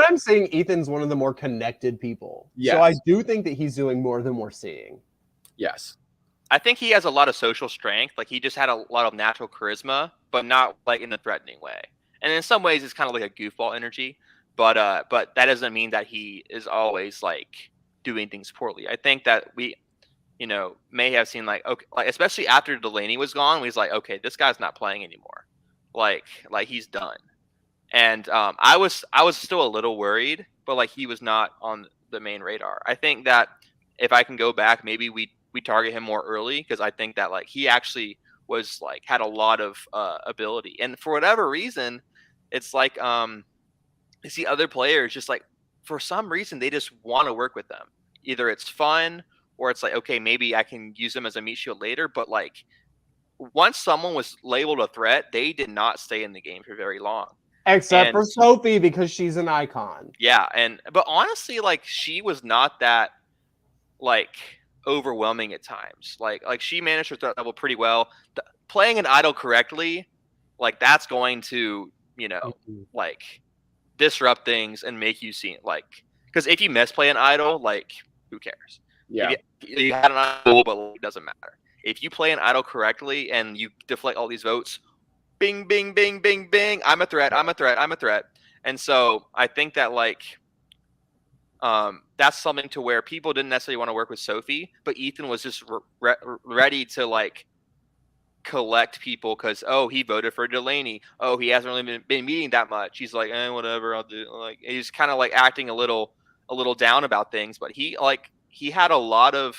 I'm seeing, Ethan's one of the more connected people. Yes. So I do think that he's doing more than we're seeing. Yes. I think he has a lot of social strength. Like, he just had a lot of natural charisma, but not like in a threatening way. And in some ways, it's kind of like a goofball energy. But that doesn't mean that he is always like doing things poorly. I think that we, may have seen like, okay, like especially after Delaney was gone, we was like, okay, this guy's not playing anymore. Like he's done. And I was still a little worried, but like he was not on the main radar. I think that if I can go back, maybe we target him more early, because I think that like he actually was like had a lot of ability, and for whatever reason, it's like you see other players just like for some reason they just want to work with them. Either it's fun or it's like, okay, maybe I can use them as a meat shield later. But like once someone was labeled a threat, they did not stay in the game for very long. Except for Sophie, because she's an icon. Yeah, but honestly, like she was not that like overwhelming at times. Like she managed her threat level pretty well. Playing an idol correctly, like that's going to, like disrupt things and make you seem like, because if you misplay an idol, like who cares? Yeah, you had an idol, but it doesn't matter. If you play an idol correctly and you deflect all these votes, bing, bing, bing, bing, bing, I'm a threat. And so I think that like that's something to where people didn't necessarily want to work with Sophie, but Ethan was just ready to like collect people because, oh, he voted for Delaney. Oh, he hasn't really been meeting that much. He's like, whatever, I'll do. Like he's kind of like acting a little down about things, but he had a lot of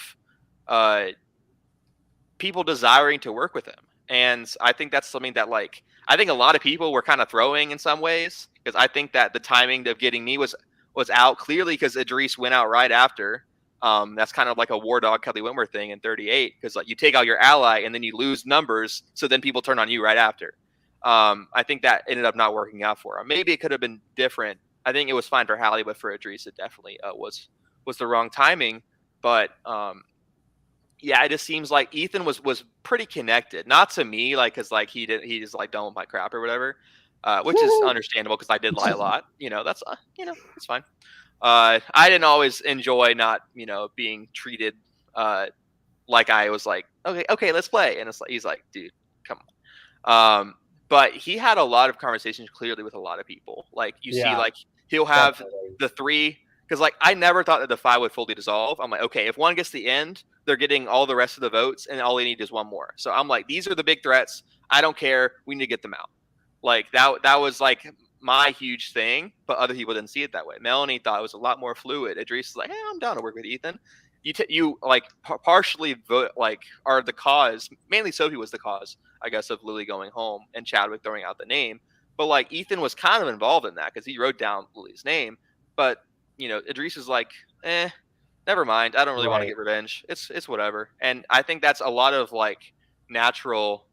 people desiring to work with him. And I think that's something that like I think a lot of people were kind of throwing in some ways, because I think that the timing of getting me was out clearly because Idris went out right after. That's kind of like a War Dog Kelly Wentworth thing in 38, because like you take out your ally and then you lose numbers, so then people turn on you right after. I think that ended up not working out for him. Maybe it could have been different. I think it was fine for Hallie, but for Idris it definitely was the wrong timing. But yeah, it just seems like Ethan was pretty connected, not to me, like because like he just like don't my crap or whatever, which is understandable because I did lie a lot. That's it's fine. I didn't always enjoy not being treated like I was like, okay, let's play, and it's like he's like, dude, come on. But he had a lot of conversations clearly with a lot of people. Like you see, like he'll have the 3. Because like I never thought that the 5 would fully dissolve. I'm like, okay, if one gets the end, they're getting all the rest of the votes, and all they need is one more. So I'm like, these are the big threats. I don't care. We need to get them out. Like that was like my huge thing, but other people didn't see it that way. Melanie thought it was a lot more fluid. Idris was like, hey, I'm down to work with Ethan. You like partially vote like are the cause. Mainly Sophie was the cause, I guess, of Lily going home and Chadwick throwing out the name. But like Ethan was kind of involved in that because he wrote down Lily's name, but. Idris is like, never mind. I don't really want to get revenge. It's whatever. And I think that's a lot of like natural,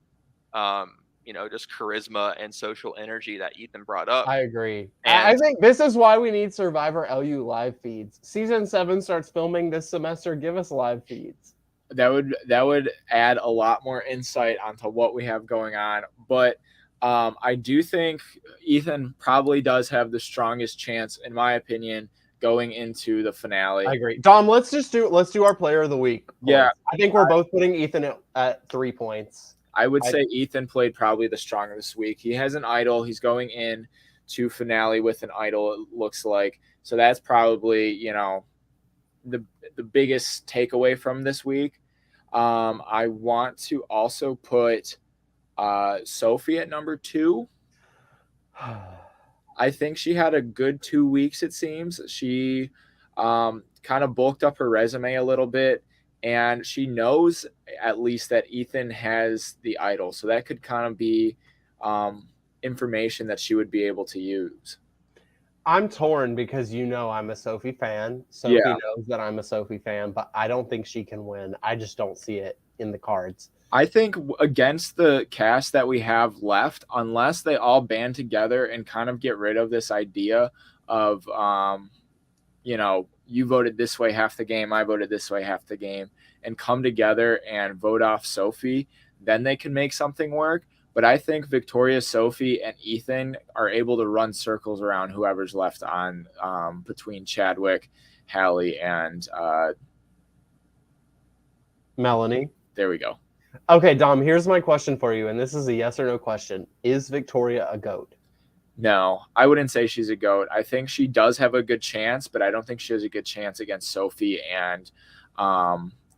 just charisma and social energy that Ethan brought up. I agree. And I think this is why we need Survivor LU live feeds. Season 7 starts filming this semester. Give us live feeds. That would add a lot more insight onto what we have going on. But I do think Ethan probably does have the strongest chance, in my opinion, going into the finale. I agree. Dom, let's do our player of the week points. Yeah. I think we're both putting Ethan at 3 points. I would say Ethan played probably the strongest this week. He has an idol. He's going in to finale with an idol, it looks like. So that's probably, the biggest takeaway from this week. I want to also put Sophie at number 2. I think she had a good 2 weeks, it seems. She kind of bulked up her resume a little bit, and she knows at least that Ethan has the idol. So that could kind of be information that she would be able to use. I'm torn because I'm a Sophie fan. Sophie knows that I'm a Sophie fan, but I don't think she can win. I just don't see it in the cards. I think against the cast that we have left, unless they all band together and kind of get rid of this idea of, you voted this way half the game, I voted this way half the game, and come together and vote off Sophie, then they can make something work. But I think Victoria, Sophie, and Ethan are able to run circles around whoever's left on between Chadwick, Hallie, and Melanie. There we go. Okay, Dom, here's my question for you, and this is a yes or no question. Is Victoria a GOAT? No, I wouldn't say she's a GOAT. I think she does have a good chance, but I don't think she has a good chance against Sophie and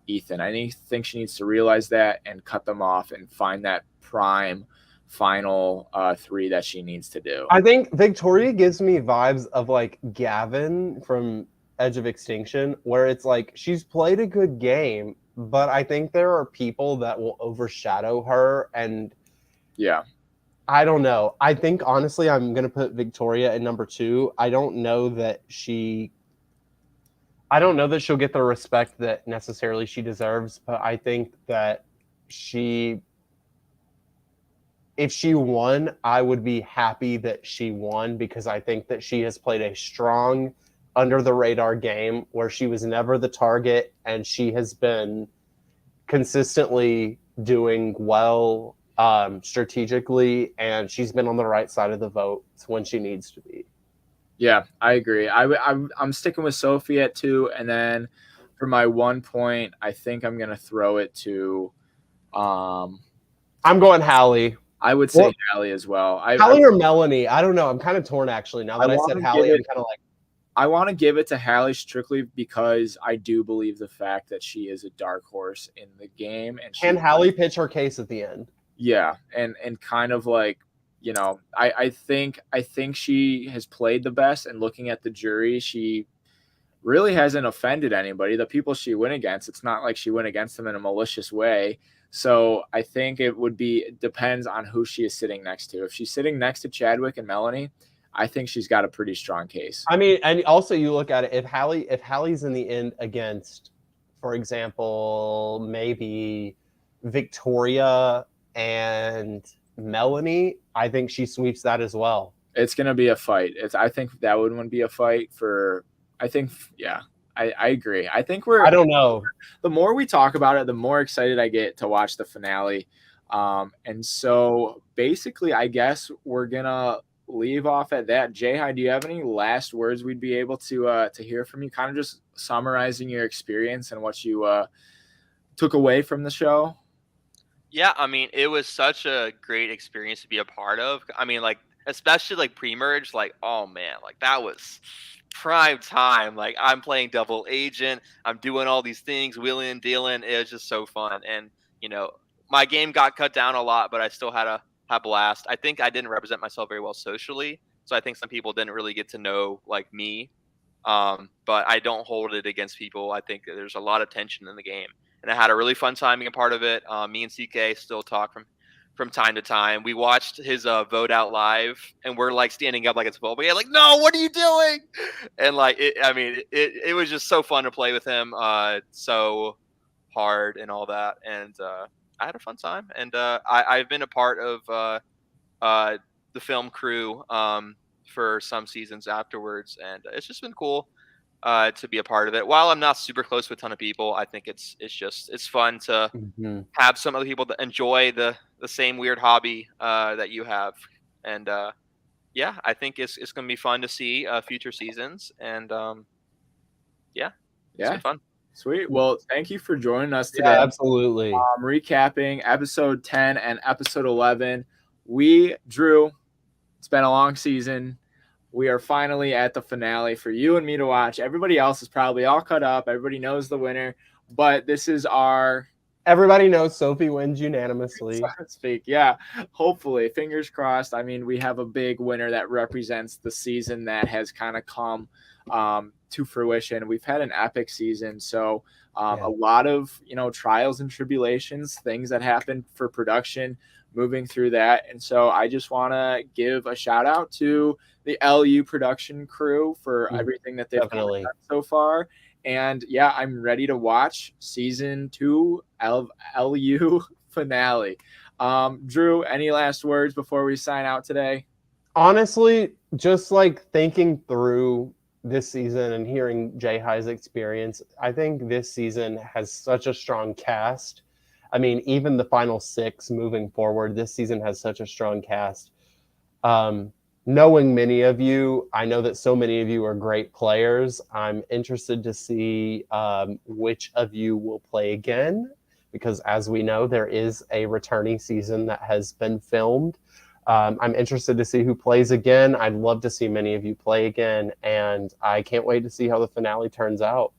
Ethan. I think she needs to realize that and cut them off and find that prime final 3 that she needs to do. I think Victoria gives me vibes of like Gavin from Edge of Extinction, where it's like she's played a good game, but I think there are people that will overshadow her, and I don't know. I think honestly I'm going to put Victoria at number 2. I don't know that she'll get the respect that necessarily she deserves, but I think that if she won, I would be happy that she won, because I think that she has played a strong under the radar game where she was never the target, and she has been consistently doing well strategically, and she's been on the right side of the vote when she needs to be. Yeah, I agree. I'm sticking with Sophie at 2, and then for my 1 point, I think I'm gonna throw it to. I'm going Hallie. I would say Hallie as well. Hallie or Melanie? I don't know. I'm kind of torn actually. Now that I said Hallie, I'm kind of like. I want to give it to Hallie strictly because I do believe the fact that she is a dark horse in the game, and can Hallie pitch her case at the end? Yeah, and kind of like. I think she has played the best, and looking at the jury, she really hasn't offended anybody. The people she went against, it's not like she went against them in a malicious way. So I think it depends on who she is sitting next to. If she's sitting next to Chadwick and Melanie, I think she's got a pretty strong case. I mean, and also you look at it, if Hallie's in the end against, for example, maybe Victoria and Melanie, I think she sweeps that as well. It's going to be a fight. I think that wouldn't be a fight for, I agree. I don't know. The more we talk about it, the more excited I get to watch the finale. And so basically, I guess we're going to leave off at that. Jai, do you have any last words we'd be able to hear from you? Kind of just summarizing your experience and what you took away from the show. Yeah, I mean, it was such a great experience to be a part of. I mean, like, especially like pre-merge, like, oh man, like that was prime time. Like, I'm playing double agent, I'm doing all these things, wheeling and dealing. It was just so fun. And my game got cut down a lot, but I still had a blast. I think I didn't represent myself very well socially, so I think some people didn't really get to know like me. But I don't hold it against people. I think there's a lot of tension in the game, and I had a really fun time being a part of it. Me and CK still talk from time to time. We watched his vote out live, and we're like standing up like it's football. Yeah, like, no, what are you doing? And like, it was just so fun to play with him. So hard and all that. And I had a fun time, and I've been a part of the film crew for some seasons afterwards, and it's just been cool to be a part of it. While I'm not super close with a ton of people, I think it's fun to have some other people that enjoy the same weird hobby that you have, and yeah, I think it's going to be fun to see future seasons, and yeah, it's been fun. Sweet. Well, thank you for joining us today. Yeah, absolutely. Recapping episode 10 and episode 11. Drew, it's been a long season. We are finally at the finale for you and me to watch. Everybody else is probably all cut up. Everybody knows the winner, but this is our... Everybody knows Sophie wins unanimously. So to speak. Yeah, hopefully. Fingers crossed. I mean, we have a big winner that represents the season that has kind of come to fruition. We've had an epic season. So a lot of, trials and tribulations, things that happen for production, moving through that. And so I just want to give a shout out to the LU production crew for everything that they've done so far. And yeah, I'm ready to watch season 2 LU finale. Drew, any last words before we sign out today? Honestly, just like thinking through this season and hearing Jai-Hi's experience, I think this season has such a strong cast. I mean, even the final 6 moving forward, this season has such a strong cast. Knowing many of you, I know that so many of you are great players. I'm interested to see which of you will play again, because as we know, there is a returning season that has been filmed. I'm interested to see who plays again. I'd love to see many of you play again, and I can't wait to see how the finale turns out.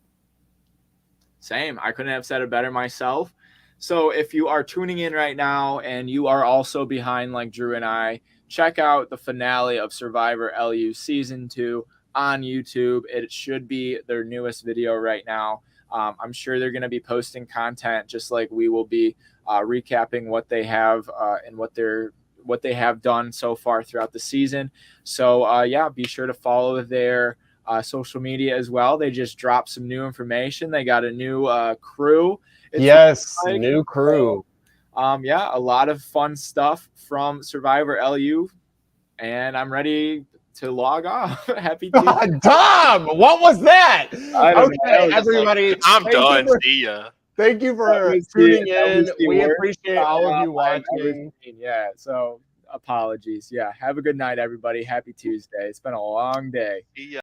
Same. I couldn't have said it better myself. So if you are tuning in right now and you are also behind like Drew and I, check out the finale of Survivor LU Season 2 on YouTube. It should be their newest video right now. I'm sure they're going to be posting content just like we will be recapping what they have and what they have done so far throughout the season. So yeah, be sure to follow their social media as well. They just dropped some new information. They got a new crew. New crew. Yeah, a lot of fun stuff from Survivor LU, and I'm ready to log off. Happy Tuesday. Tom, what was that? Okay, everybody. I'm done. See ya. Thank you for tuning in. We appreciate all of you watching. Yeah, so apologies. Yeah, have a good night, everybody. Happy Tuesday. It's been a long day. See ya.